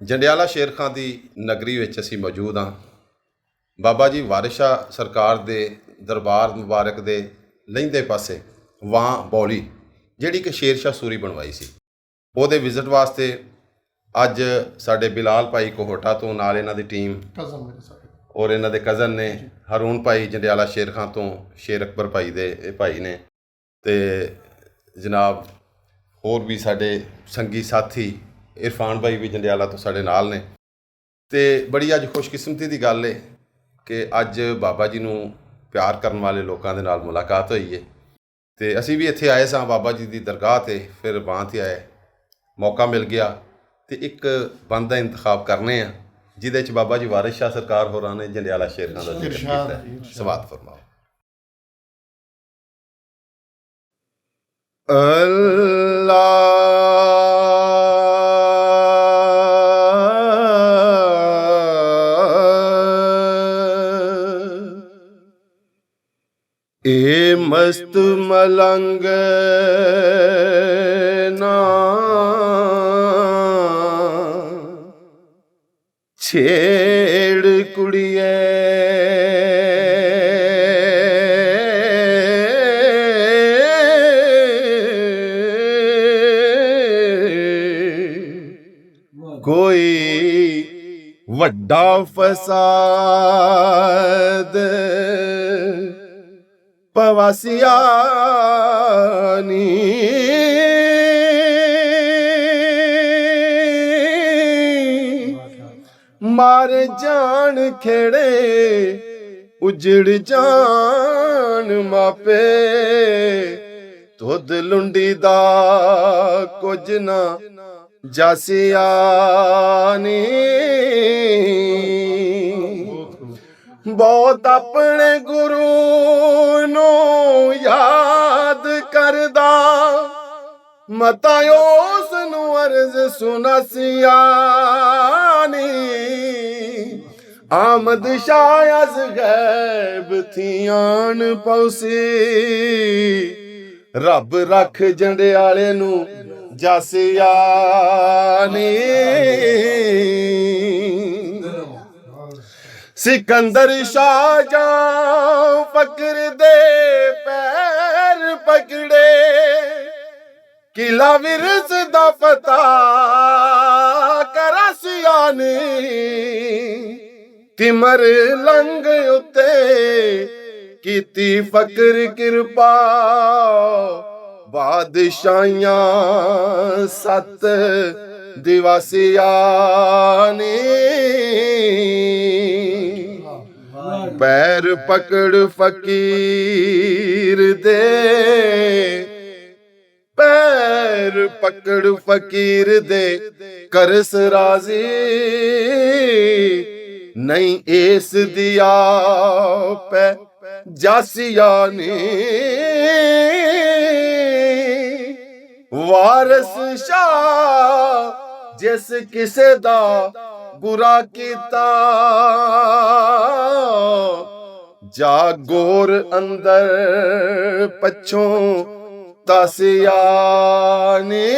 ਜੰਡਿਆਲਾ ਸ਼ੇਰ ਖਾਂ ਦੀ ਨਗਰੀ ਵਿੱਚ ਅਸੀਂ ਮੌਜੂਦ ਹਾਂ। ਬਾਬਾ ਜੀ ਵਾਰਿਸ ਸ਼ਾਹ ਸਰਕਾਰ ਦੇ ਦਰਬਾਰ ਮੁਬਾਰਕ ਦੇ ਲਹਿੰਦੇ ਪਾਸੇ ਵਾਂ ਬੌਲੀ ਜਿਹੜੀ ਕਿ ਸ਼ੇਰ ਸ਼ਾਹ ਸੂਰੀ ਬਣਵਾਈ ਸੀ, ਉਹਦੇ ਵਿਜ਼ਿਟ ਵਾਸਤੇ ਅੱਜ ਸਾਡੇ ਬਿਲਾਲ ਭਾਈ ਕੋਹਟਾ ਤੋਂ ਨਾਲ ਇਹਨਾਂ ਦੀ ਟੀਮ ਔਰ ਇਹਨਾਂ ਦੇ ਕਜ਼ਨ ਨੇ ਹਰੂਨ ਭਾਈ ਜੰਡਿਆਲਾ ਸ਼ੇਰ ਖਾਂ ਤੋਂ, ਸ਼ੇਰ ਅਕਬਰ ਭਾਈ ਦੇ ਇਹ ਭਾਈ ਨੇ, ਅਤੇ ਜਨਾਬ ਹੋਰ ਵੀ ਸਾਡੇ ਸੰਗੀ ਸਾਥੀ ਇਰਫਾਨ ਭਾਈ ਵੀ ਜੰਡਿਆਲਾ ਤੋਂ ਸਾਡੇ ਨਾਲ ਨੇ। ਅਤੇ ਬੜੀ ਅੱਜ ਖੁਸ਼ਕਿਸਮਤੀ ਦੀ ਗੱਲ ਹੈ ਕਿ ਅੱਜ ਬਾਬਾ ਜੀ ਨੂੰ ਪਿਆਰ ਕਰਨ ਵਾਲੇ ਲੋਕਾਂ ਦੇ ਨਾਲ ਮੁਲਾਕਾਤ ਹੋਈ ਹੈ। ਅਤੇ ਅਸੀਂ ਵੀ ਇੱਥੇ ਆਏ ਸਾਂ ਬਾਬਾ ਜੀ ਦੀ ਦਰਗਾਹ 'ਤੇ, ਫਿਰ ਬਾਂਹ 'ਤੇ ਆਏ, ਮੌਕਾ ਮਿਲ ਗਿਆ ਅਤੇ ਇੱਕ ਬੰਦ ਦਾ ਇੰਤਖਾਬ ਕਰਨੇ ਆ ਜਿਹਦੇ 'ਚ ਬਾਬਾ ਜੀ ਵਾਰਿਸ ਸ਼ਾਹ ਸਰਕਾਰ ਹੋਰਾਂ ਨੇ ਜੰਡਿਆਲਾ ਸ਼ੇਰ ਖਾਂ ਦਾ ਜ਼ਿਕਰ ਕੀਤਾ। ਸਮਾਤ ਫਰਮਾਓ। ਏ ਮਸਤ ਮਲੰਗ ਨਾ ਛੇੜ ਕੁੜੀਏ, ਕੋਈ ਵੱਡਾ ਫਸਾਦ ਪਵਾਸਿਆ ਨੀ, ਮਾਰ ਜਾਣ ਖੇੜੇ ਉਜੜ ਜਾਣ ਮਾਪੇ, ਦੁੱਧ ਲੁੰਡੀ ਦਾ ਕੁਝ ਨਾ ਜਾਸਿਆ ਨੀ। ਬਹੁਤ ਆਪਣੇ ਗੁਰੂ ਨੂੰ ਯਾਦ ਕਰਦਾ, ਮਤਾ ਉਸ ਨੂੰ ਅਰਜ਼ ਸੁਨਸਿਆ ਨੀ। ਆਮਦ ਸ਼ਾਹ ਅਜ਼ ਗੈਬ ਥੀਆਨ ਪੌਸੀ, ਰੱਬ ਰੱਖ ਜੰਡਿਆਲੇ ਨੂੰ ਜਾਸਿਆ ਨੀ। ਸਿਕੰਦਰ ਸ਼ਾਹ ਜਾਂ ਫਕਰ ਦੇ ਪੈਰ ਪਕੜੇ, ਕਿਲਾ ਵਿਰਸ ਦਾ ਫਤਾ ਕਰਾਸਿਆ ਨੀ। ਤਿਮਰ ਲੰਗ ਉਤੇ ਕੀਤੀ ਫਕਰ ਕਿਰਪਾ, ਬਾਦਸ਼ਾਹੀਆਂ ਸੱਤ ਦਿਵਾਸਿਆ ਨੀ। ਪੈਰ ਪਕੜ ਫਕੀਰ ਦੇ, ਪੈਰ ਪਕੜ ਫਕੀਰ ਦੇ ਕਰਸ ਰਾਜ਼ੀ, ਨਹੀਂ ਇਸ ਦਿਆ ਪੈ ਜਾਸਿਆ ਨੀ। ਵਾਰਿਸ ਸ਼ਾਹ ਜਿਸ ਕਿਸੇ ਦਾ ਬੁਰਾ ਕੀਤਾ, ਜਾ ਗੋਰ ਅੰਦਰ ਪਛੋਂ ਤਾਸਿਆ ਨੀ।